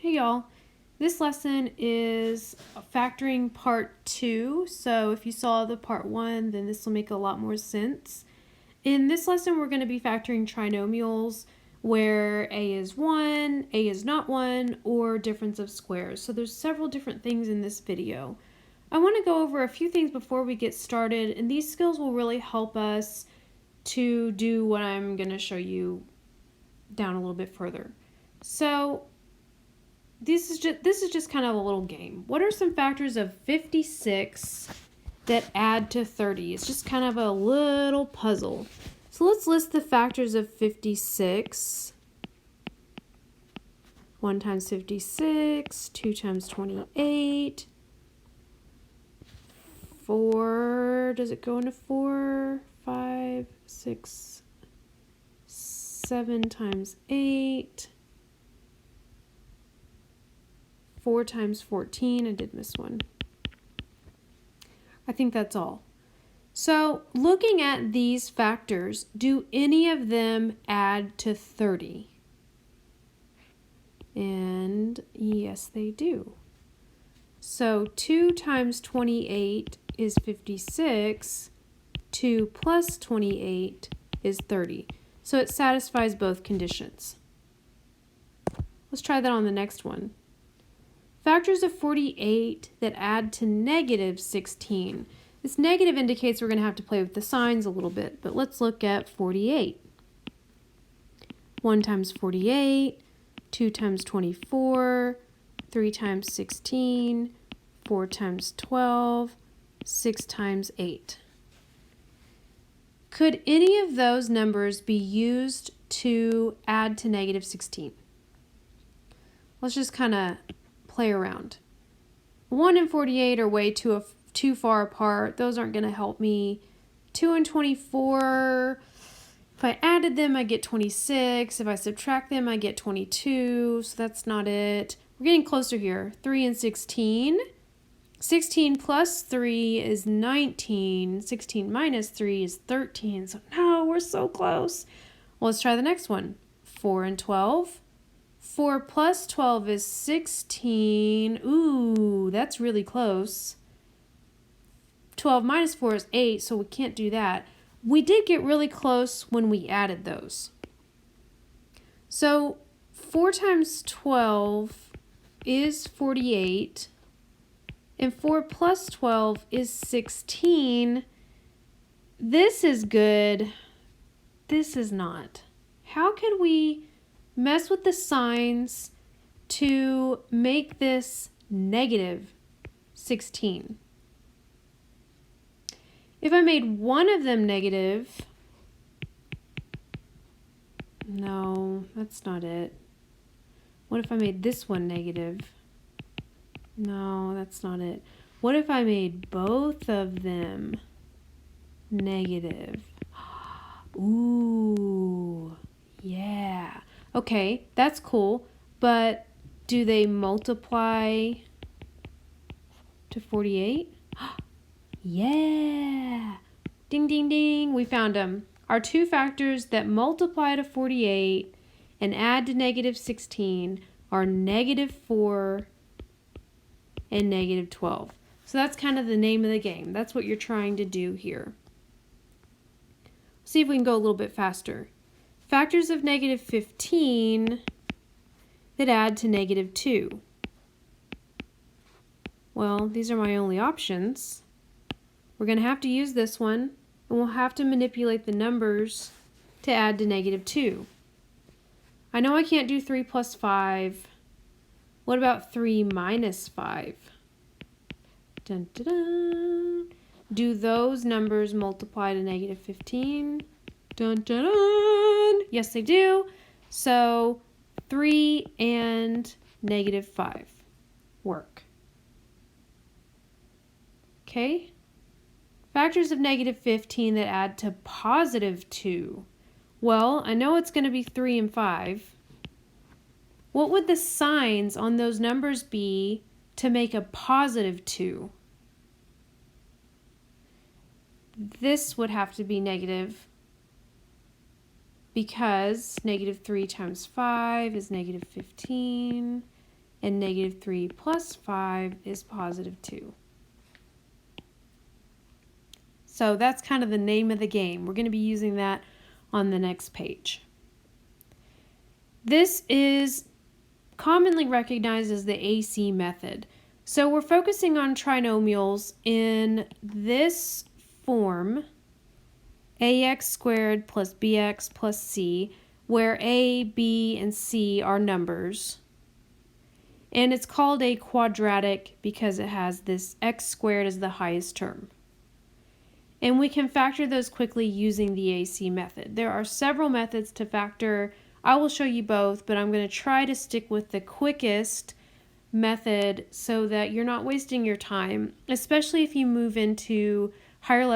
Hey y'all, this lesson is factoring part 2, so if you saw the part 1 then this will make a lot more sense. In this lesson we're going to be factoring trinomials where a is 1, a is not 1, or difference of squares. So there's several different things in this video. I want to go over a few things before we get started, and these skills will really help us to do what I'm going to show you down a little bit further. So this is just kind of a little game. What are some factors of 56 that add to 30? It's just kind of a little puzzle. So let's list the factors of 56. 1 times 56, 2 times 28, 4, does it go into 4, 5, 6, 7 times 8, 4 times 14, I did miss one. I think that's all. So looking at these factors, do any of them add to 30? And yes, they do. So 2 times 28 is 56, 2 plus 28 is 30. So it satisfies both conditions. Let's try that on the next one. Factors of 48 that add to negative 16. This negative indicates we're going to have to play with the signs a little bit, but let's look at 48. 1 times 48, 2 times 24, 3 times 16, 4 times 12, 6 times 8. Could any of those numbers be used to add to negative 16? Let's just kind of play around. 1 and 48 are way too far apart. Those aren't going to help me. 2 and 24, if I added them, I get 26. If I subtract them, I get 22. So that's not it. We're getting closer here. 3 and 16. 16 plus 3 is 19. 16 minus 3 is 13. So no, we're so close. Well, let's try the next one. 4 and 12. 4 plus 12 is 16. Ooh, that's really close. 12 minus 4 is 8, so we can't do that. We did get really close when we added those. So 4 times 12 is 48, and 4 plus 12 is 16. This is good. This is not. How could we mess with the signs to make this negative 16? If I made one of them negative, no, that's not it. What if I made this one negative? No, that's not it. What if I made both of them negative? Ooh, yeah. Okay, that's cool, but do they multiply to 48? Yeah! Ding, ding, ding, we found them. Our two factors that multiply to 48 and add to negative 16 are negative 4 and negative 12. So that's kind of the name of the game. That's what you're trying to do here. See if we can go a little bit faster. Factors of negative 15 that add to negative 2. Well, these are my only options. We're going to have to use this one, and we'll have to manipulate the numbers to add to negative 2. I know I can't do 3 plus 5. What about 3 minus 5? Dun, dun, dun. Do those numbers multiply to negative 15? Dun, dun, dun. Yes, they do. So 3 and negative 5 work. Okay. Factors of negative 15 that add to positive 2. Well, I know it's going to be 3 and 5. What would the signs on those numbers be to make a positive 2? This would have to be negative, because negative 3 times 5 is negative 15. and negative 3 plus 5 is positive 2. So that's kind of the name of the game. We're going to be using that on the next page. This is commonly recognized as the AC method. So we're focusing on trinomials in this form, ax squared plus bx plus c, where a, b, and c are numbers. And it's called a quadratic because it has this x squared as the highest term. And we can factor those quickly using the AC method. There are several methods to factor. I will show you both, but I'm going to try to stick with the quickest method so that you're not wasting your time, especially if you move into higher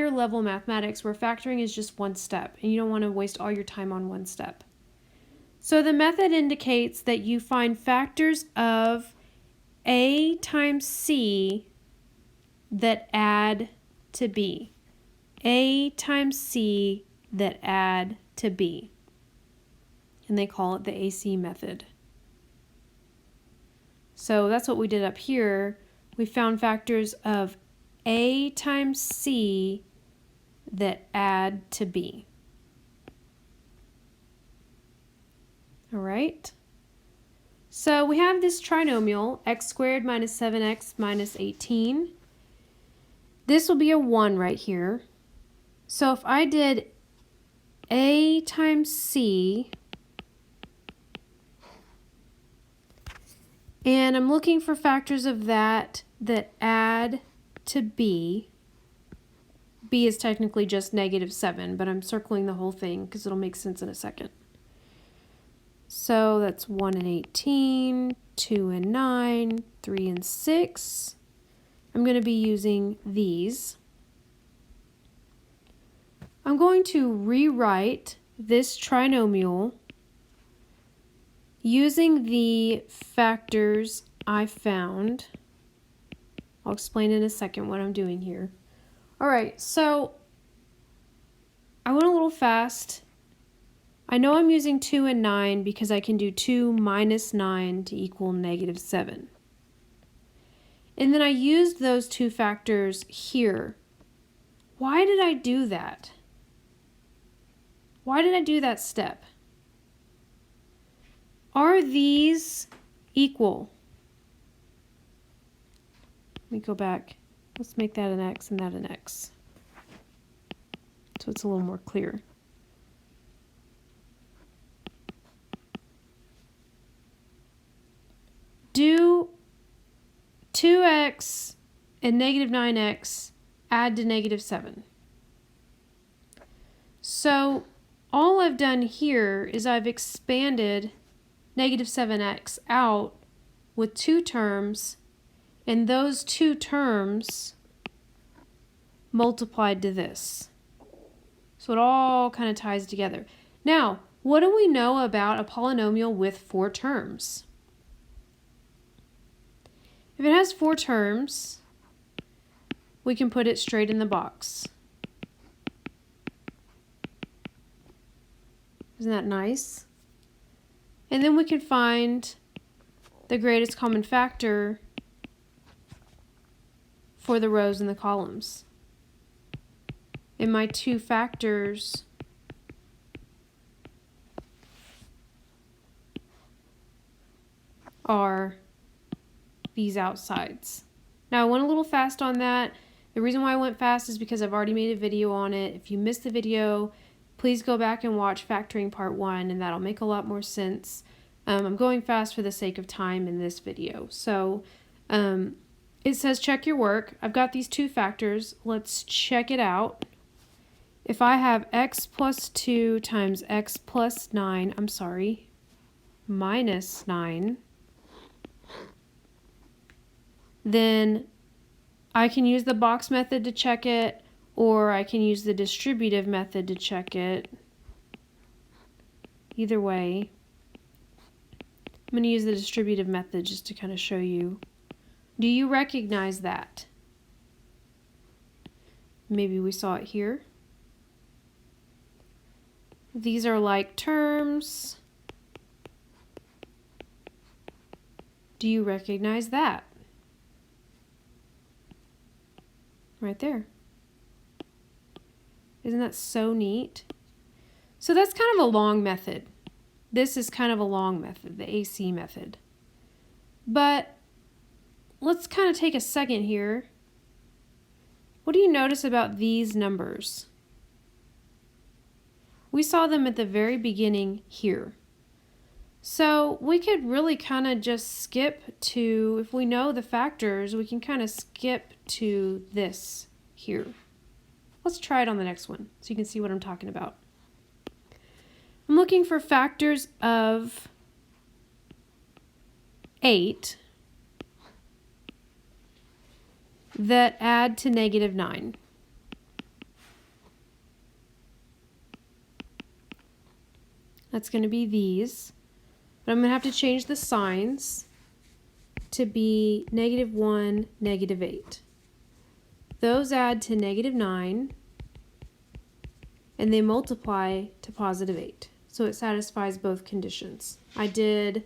level mathematics where factoring is just one step and you don't want to waste all your time on one step. So the method indicates that you find factors of a times c that add to b. A times c that add to b. And they call it the AC method. So that's what we did up here. We found factors of a times c that add to b. All right. So we have this trinomial, x squared minus 7x minus 18. This will be a 1 right here. So if I did a times c, and I'm looking for factors of that add to b. B is technically just negative 7, but I'm circling the whole thing because it'll make sense in a second. So that's 1 and 18, 2 and 9, 3 and 6. I'm going to be using these. I'm going to rewrite this trinomial using the factors I found. I'll explain in a second what I'm doing here. All right, so I went a little fast. I know I'm using 2 and 9 because I can do 2 minus 9 to equal negative 7. And then I used those two factors here. Why did I do that? Why did I do that step? Are these equal? Let me go back. Let's make that an x and that an x, so it's a little more clear. Do 2x and negative 9x add to negative 7? So all I've done here is I've expanded negative 7x out with two terms, and those two terms multiplied to this. So it all kind of ties together. Now, what do we know about a polynomial with 4 terms? If it has 4 terms, we can put it straight in the box. Isn't that nice? And then we can find the greatest common factor for the rows and the columns. And my two factors are these outsides. Now I went a little fast on that. The reason why I went fast is because I've already made a video on it. If you missed the video, please go back and watch factoring part 1 and that'll make a lot more sense. I'm going fast for the sake of time in this video. So it says check your work. I've got these two factors. Let's check it out. If I have x plus 2 times x plus 9, minus 9, then I can use the box method to check it, or I can use the distributive method to check it. Either way, I'm going to use the distributive method just to kind of show you. Do you recognize that? Maybe we saw it here. These are like terms. Do you recognize that? Right there. Isn't that so neat? So that's kind of a long method. This is kind of a long method, the AC method. But let's kind of take a second here. What do you notice about these numbers? We saw them at the very beginning here. So we could really kind of just skip to, if we know the factors, we can kind of skip to this here. Let's try it on the next one so you can see what I'm talking about. I'm looking for factors of 8 that add to negative 9. That's going to be these. But I'm going to have to change the signs to be -1, -8. Those add to -9, and they multiply to +8. So it satisfies both conditions. I did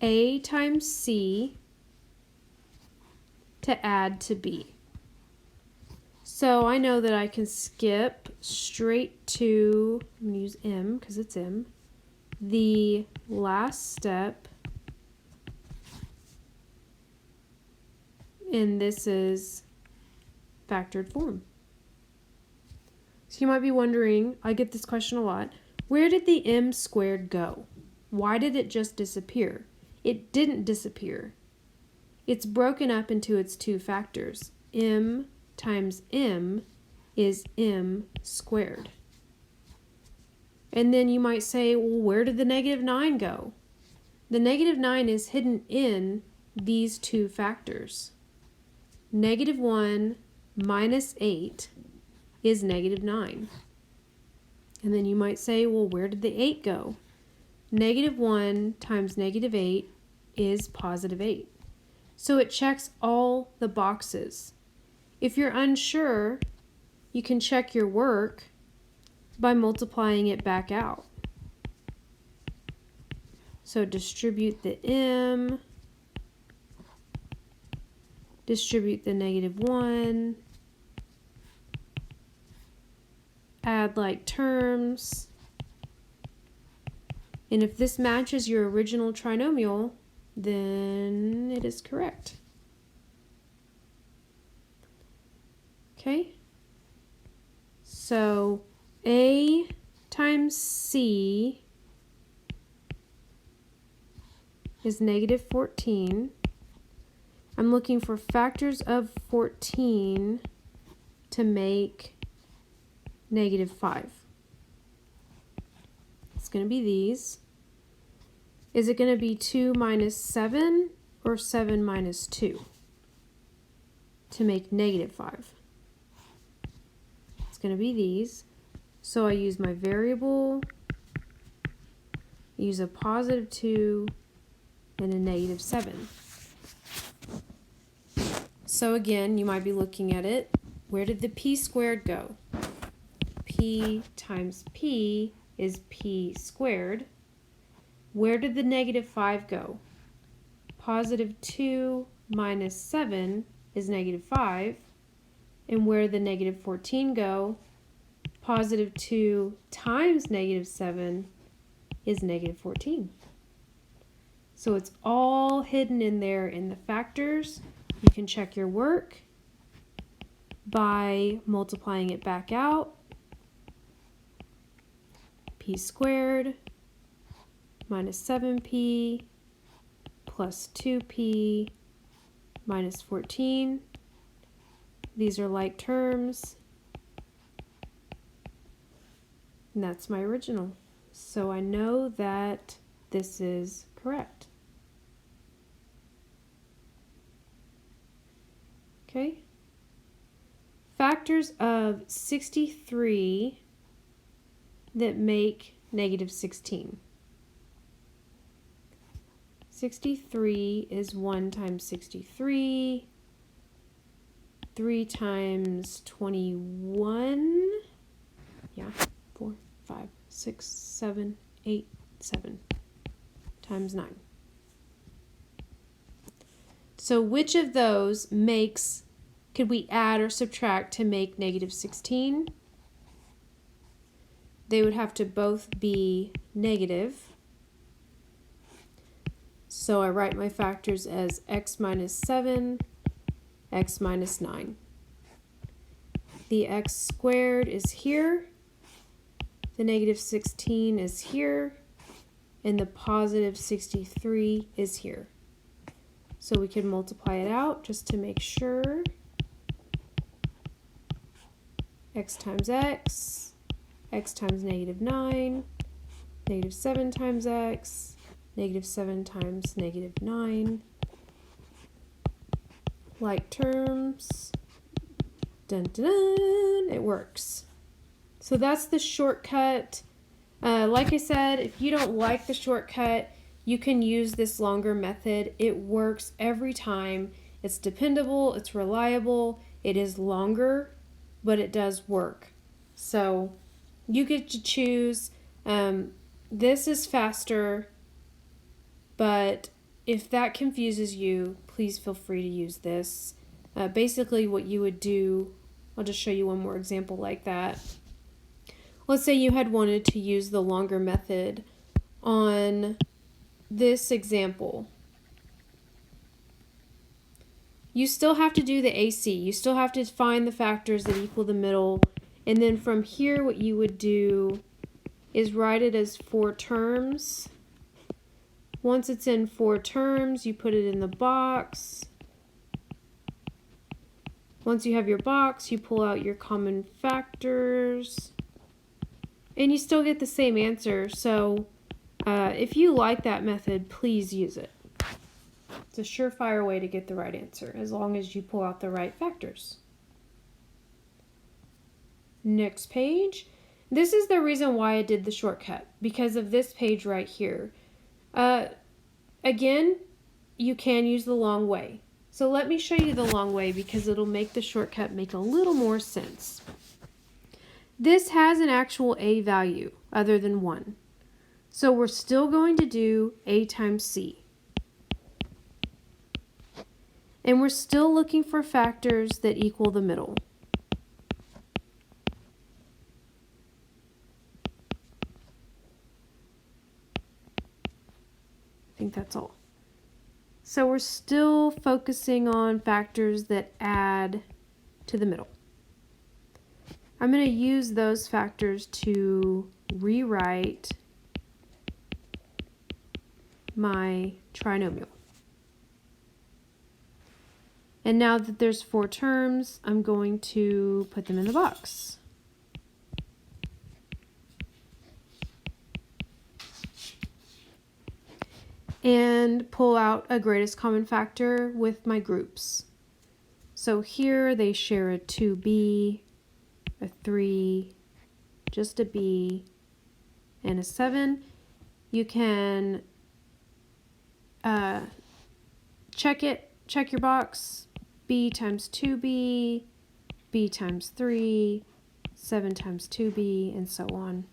A times C to add to B. So I know that I can skip straight to, I'm going to use M because it's M, the last step, and this is factored form. So you might be wondering, I get this question a lot, where did the m squared go? Why did it just disappear? It didn't disappear. It's broken up into its two factors. M times m is m squared. And then you might say, well, where did the -9 go? The -9 is hidden in these two factors. -1 minus 8 is -9. And then you might say, well, where did the 8 go? -1 times -8 is +8. So it checks all the boxes. If you're unsure, you can check your work by multiplying it back out. So distribute the m, distribute the -1, add like terms, and if this matches your original trinomial, then it is correct. Okay, so A times C is -14. I'm looking for factors of 14 to make -5. It's going to be these. Is it going to be 2 minus 7 or 7 minus 2 to make -5? It's going to be these. So I use my variable, use a +2 and a -7. So again, you might be looking at it. Where did the p squared go? P times p is p squared. Where did the -5 go? +2 minus 7 is -5. And where did the -14 go? +2 times -7 is -14. So it's all hidden in there in the factors. You can check your work by multiplying it back out. P squared minus 7p plus 2p minus 14. These are like terms. And that's my original. So I know that this is correct. Okay. Factors of 63 that make -16. 63 is 1 times 63, 3 times 21, yeah, 4, 5, 6, 7, 8, 7, times 9. So which of those could we add or subtract to make negative 16? They would have to both be negative. So I write my factors as x minus 7, x minus 9. The x squared is here, the negative 16 is here, and the positive 63 is here. So we can multiply it out just to make sure. X times x, x times negative 9, negative 7 times x, negative 7 times negative 9. Like terms. Dun, dun, dun, it works. So that's the shortcut. Like I said, if you don't like the shortcut, you can use this longer method. It works every time. It's dependable, it's reliable, it is longer, but it does work. So you get to choose. This is faster, but if that confuses you, please feel free to use this. Basically what you would do, I'll just show you one more example like that. Let's say you had wanted to use the longer method on this example. You still have to do the AC. You still have to find the factors that equal the middle. And then from here, what you would do is write it as 4 terms. Once it's in 4 terms, you put it in the box. Once you have your box, you pull out your common factors. And you still get the same answer. So if you like that method, please use it. It's a surefire way to get the right answer, as long as you pull out the right factors. Next page. This is the reason why I did the shortcut, because of this page right here. Again, you can use the long way. So let me show you the long way, because it'll make the shortcut make a little more sense. This has an actual a value other than 1. So we're still going to do a times c. And we're still looking for factors that equal the middle. I think that's all. So we're still focusing on factors that add to the middle. I'm going to use those factors to rewrite my trinomial. And now that there's 4 terms, I'm going to put them in the box. And pull out a greatest common factor with my groups. So here they share a 2b, a 3, just a b, and a 7. You can check your box. B times 2b, b times 3, 7 times 2b, and so on.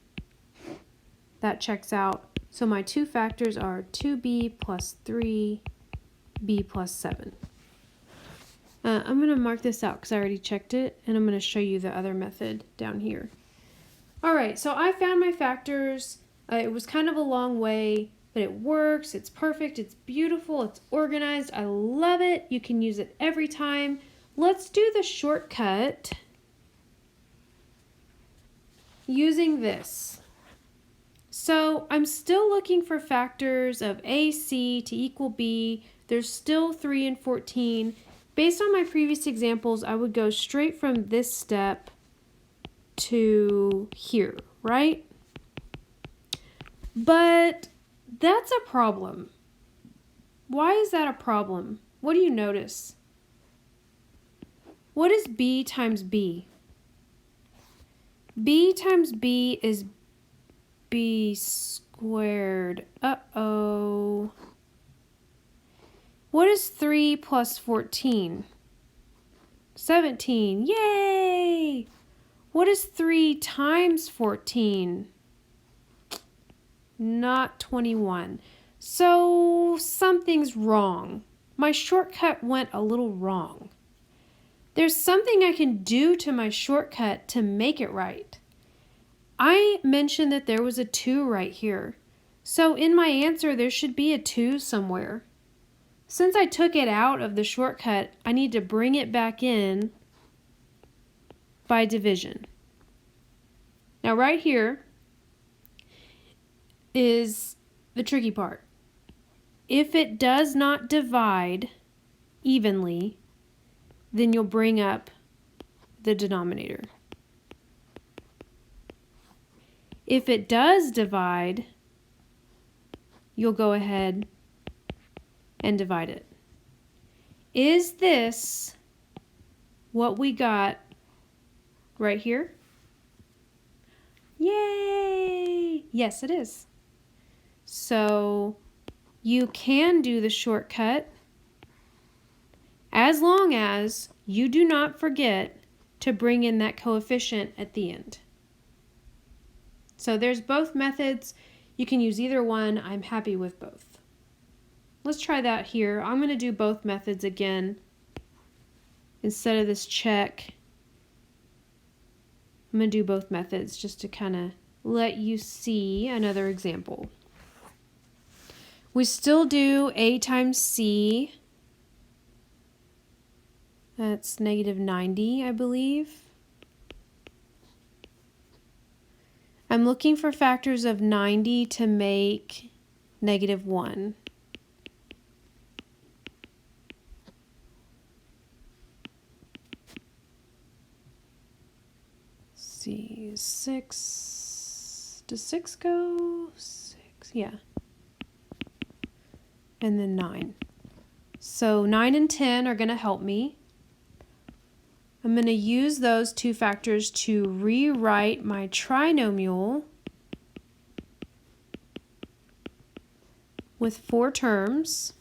That checks out. So my 2 factors are 2b plus 3, b plus 7. I'm going to mark this out because I already checked it, and I'm going to show you the other method down here. All right, so I found my factors. It was kind of a long way, but it works. It's perfect. It's beautiful. It's organized. I love it. You can use it every time. Let's do the shortcut using this. So I'm still looking for factors of AC to equal B. There's still 3 and 14. Based on my previous examples, I would go straight from this step to here, right? But that's a problem. Why is that a problem? What do you notice? What is B times B? B times B is B squared. Uh-oh. What is 3 plus 14? 17. Yay! What is 3 times 14? Not 21. So something's wrong. my shortcut went a little wrong. There's something I can do to my shortcut to make it right. I mentioned that there was a 2 right here. So in my answer, there should be a 2 somewhere. Since I took it out of the shortcut, I need to bring it back in by division. Now right here is the tricky part. If it does not divide evenly, then you'll bring up the denominator. If it does divide, you'll go ahead and divide it. Is this what we got right here? Yay! Yes, it is. So you can do the shortcut as long as you do not forget to bring in that coefficient at the end. So there's both methods. You can use either one. I'm happy with both. Let's try that here. I'm going to do both methods again. Instead of this check, I'm going to do both methods just to kind of let you see another example. We still do a times c. That's negative 90, I believe. I'm looking for factors of 90 to make negative 1. See, 6. Does 6 go? 6, yeah. And then 9. So 9 and 10 are going to help me. I'm going to use those 2 factors to rewrite my trinomial with 4 terms.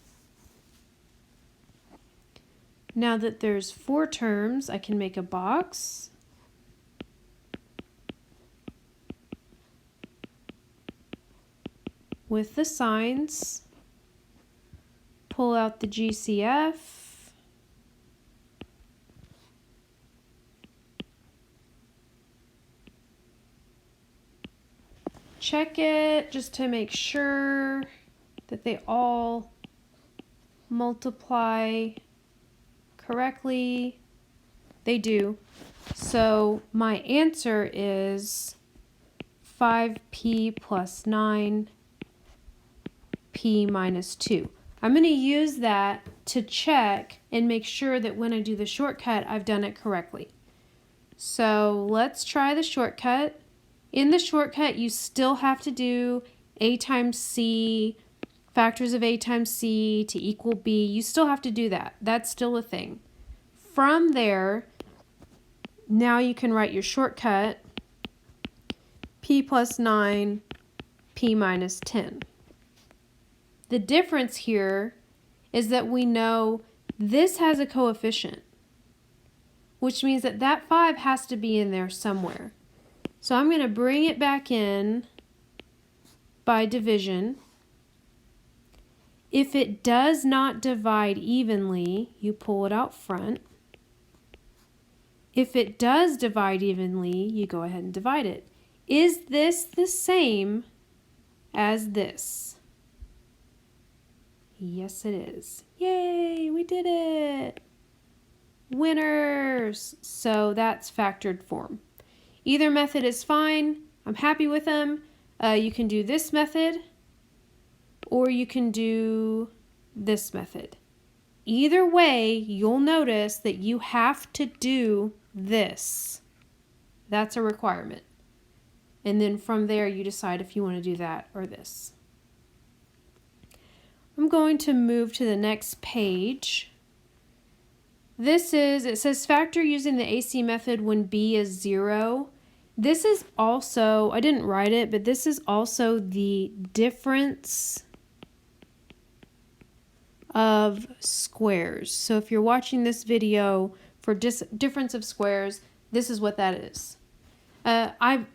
Now that there's 4 terms, I can make a box. With the signs, pull out the GCF. Check it just to make sure that they all multiply correctly. They do. So my answer is 5p plus 9p minus 2. I'm going to use that to check and make sure that when I do the shortcut, I've done it correctly. So let's try the shortcut. In the shortcut, you still have to do a times c, factors of a times c to equal b. You still have to do that. That's still a thing. From there, now you can write your shortcut, p plus 9, p minus 10. The difference here is that we know this has a coefficient, which means that that 5 has to be in there somewhere. So I'm going to bring it back in by division. If it does not divide evenly, you pull it out front. If it does divide evenly, you go ahead and divide it. Is this the same as this? Yes, it is. Yay, we did it. Winners. So that's factored form. Either method is fine. I'm happy with them. You can do this method or you can do this method. Either way, you'll notice that you have to do this. That's a requirement. And then from there, you decide if you want to do that or this. I'm going to move to the next page. It says factor using the AC method when b is 0. This is also, I didn't write it, but this is also the difference of squares. So if you're watching this video for difference of squares, this is what that is. I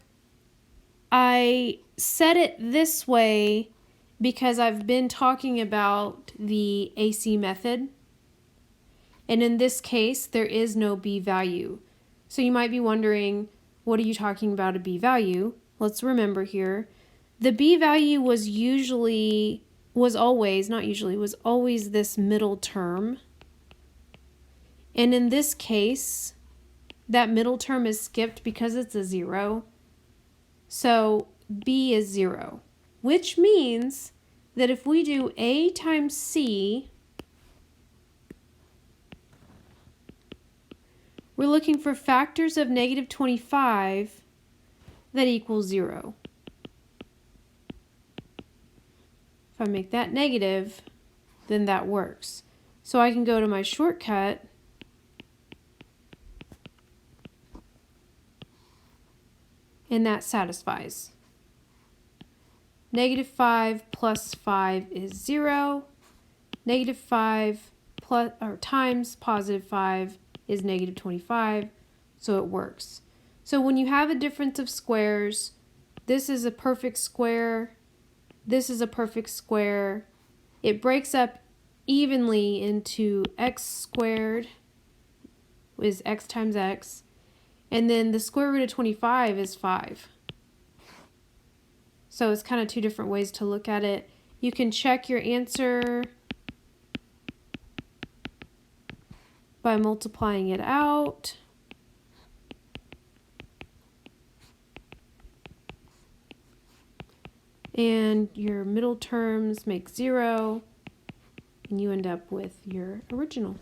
set it this way because I've been talking about the AC method. And in this case, there is no b value. So you might be wondering, what are you talking about a b value? Let's remember here. The b value was always this middle term. And in this case, that middle term is skipped because it's a 0. So b is 0, which means that if we do a times c, we're looking for factors of negative 25 that equal 0. If I make that negative, then that works. So I can go to my shortcut and that satisfies. Negative 5 plus 5 is 0. Negative 5 times positive 5 is negative 25, so it works. So when you have a difference of squares, this is a perfect square, this is a perfect square, it breaks up evenly into x squared is x times x, and then the square root of 25 is 5. So it's kind of two different ways to look at it. You can check your answer by multiplying it out. And your middle terms make 0, and you end up with your original.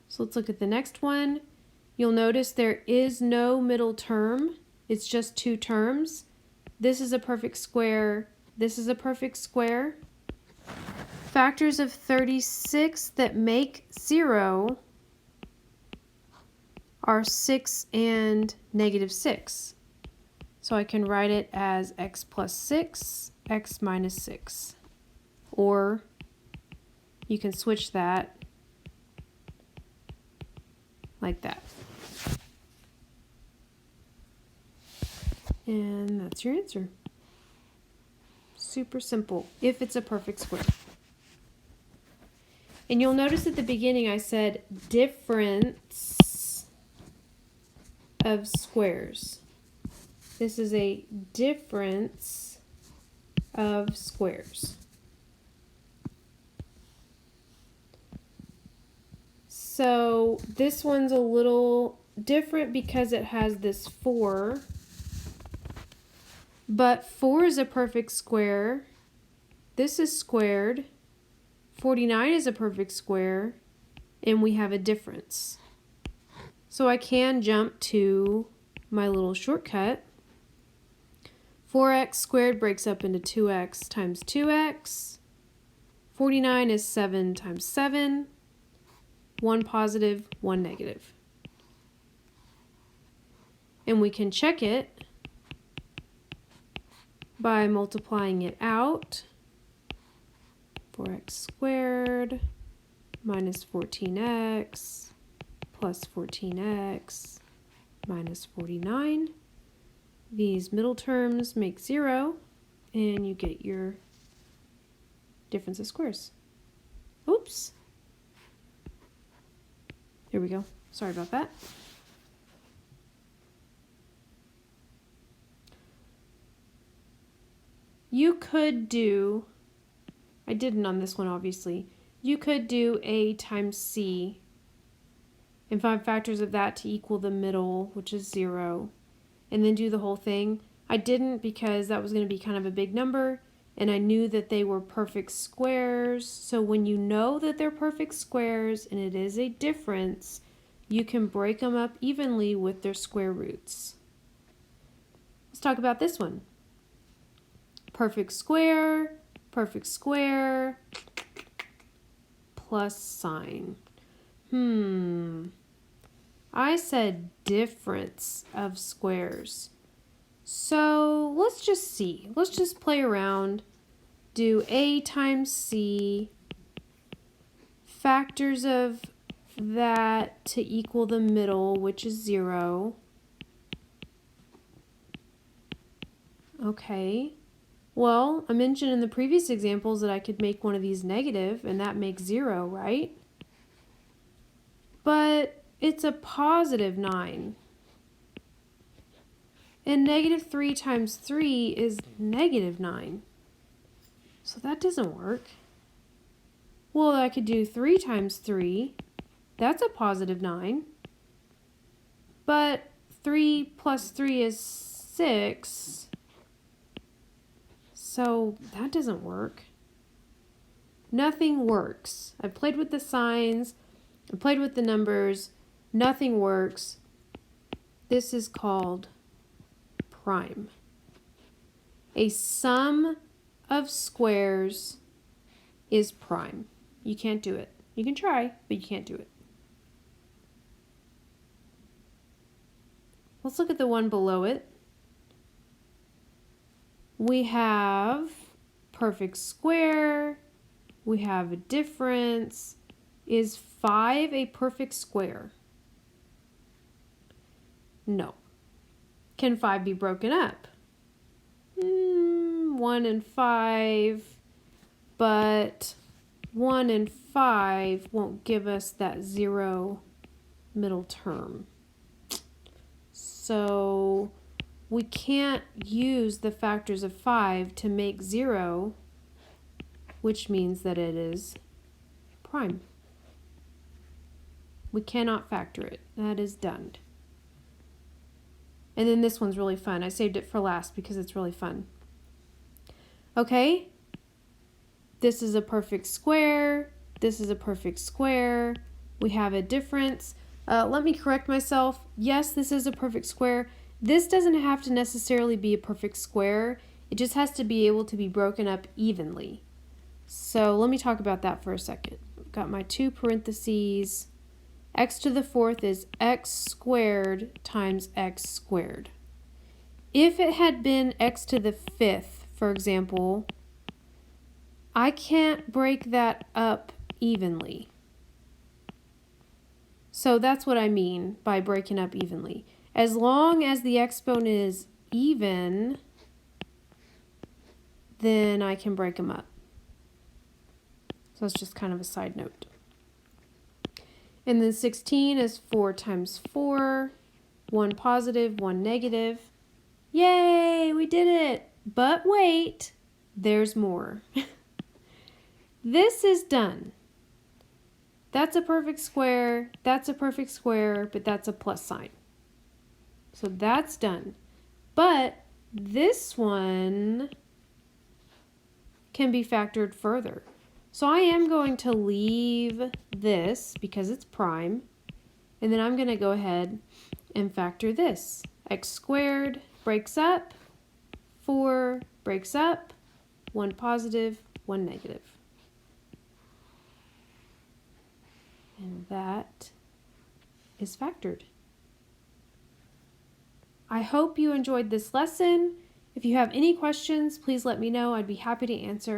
So let's look at the next one. You'll notice there is no middle term. It's just two terms. This is a perfect square. This is a perfect square. Factors of 36 that make 0 are 6 and negative 6. So I can write it as x plus 6, x minus 6. Or you can switch that like that. And that's your answer. Super simple, if it's a perfect square. And you'll notice at the beginning I said difference of squares. This is a difference of squares. So this one's a little different because it has this 4. But 4 is a perfect square. This is squared. 49 is a perfect square. And we have a difference. So I can jump to my little shortcut. 4x squared breaks up into 2x times 2x. 49 is 7 times 7. 1 positive, 1 negative. And we can check it by multiplying it out. 4x squared minus 14x plus 14x minus 49. These middle terms make 0, and you get your difference of squares. Oops. There we go. Sorry about that. You could do, I didn't on this one obviously, you could do a times c and find factors of that to equal the middle, which is 0, and then do the whole thing. I didn't because that was going to be kind of a big number, and I knew that they were perfect squares. So when you know that they're perfect squares and it is a difference, you can break them up evenly with their square roots. Let's talk about this one. Perfect square, plus sign. I said difference of squares. So let's just see. Let's just play around. Do a times c, factors of that to equal the middle, which is 0. Okay. Well, I mentioned in the previous examples that I could make one of these negative, and that makes 0, right? But it's a positive 9. And negative 3 times 3 is negative 9. So that doesn't work. Well, I could do 3 times 3. That's a positive 9. But 3 plus 3 is 6. So that doesn't work. Nothing works. I played with the signs. I played with the numbers. Nothing works. This is called prime. A sum of squares is prime. You can't do it. You can try, but you can't do it. Let's look at the one below it. We have perfect square. We have a difference. Is 5 a perfect square? No. Can 5 be broken up? 1 and 5, but 1 and 5 won't give us that 0 middle term. So we can't use the factors of 5 to make 0, which means that it is prime. We cannot factor it. That is done. And then this one's really fun. I saved it for last because it's really fun. Okay, this is a perfect square. This is a perfect square. We have a difference. Let me correct myself. Yes, this is a perfect square. This doesn't have to necessarily be a perfect square. It just has to be able to be broken up evenly. So let me talk about that for a second. I've got my 2 parentheses. X to the 4th is x squared times x squared. If it had been x to the 5th, for example, I can't break that up evenly. So that's what I mean by breaking up evenly. As long as the exponent is even, then I can break them up. So it's just kind of a side note. And then 16 is 4 times 4, 1 positive, 1 negative. Yay, we did it! But wait, there's more. This is done. That's a perfect square, that's a perfect square, but that's a plus sign. So that's done. But this one can be factored further. So I am going to leave this because it's prime, and then I'm going to go ahead and factor this. X squared breaks up, 4 breaks up, 1 positive, 1 negative. And that is factored. I hope you enjoyed this lesson. If you have any questions, please let me know. I'd be happy to answer.